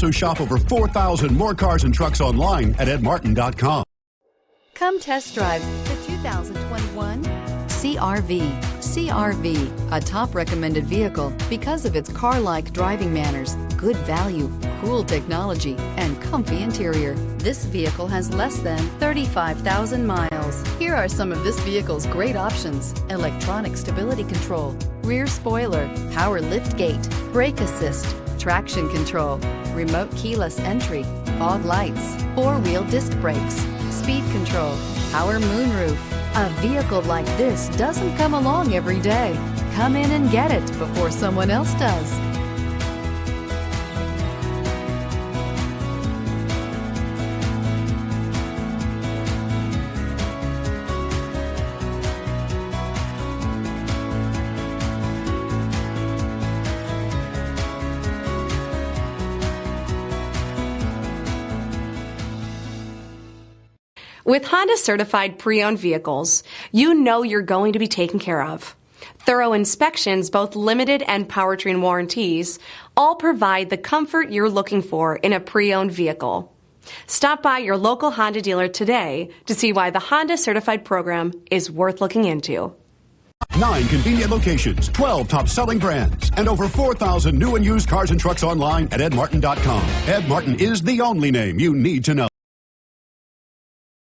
So shop over 4,000 more cars and trucks online at edmartin.com. Come test drive the 2021 CRV. CRV, a top recommended vehicle because of its car-like driving manners, good value, cool technology, and comfy interior. This vehicle has less than 35,000 miles. Here are some of this vehicle's great options: electronic stability control, rear spoiler, power lift gate, brake assist, traction control, remote keyless entry, fog lights, four-wheel disc brakes, speed control, power moonroof. A vehicle like this doesn't come along every day. Come in and get it before someone else does. With Honda certified pre-owned vehicles, you know you're going to be taken care of. Thorough inspections, both limited and powertrain warranties, all provide the comfort you're looking for in a pre-owned vehicle. Stop by your local Honda dealer today to see why the Honda certified program is worth looking into. 9 convenient locations, 12 top-selling brands, and over 4,000 new and used cars and trucks online at edmartin.com. Ed Martin is the only name you need to know.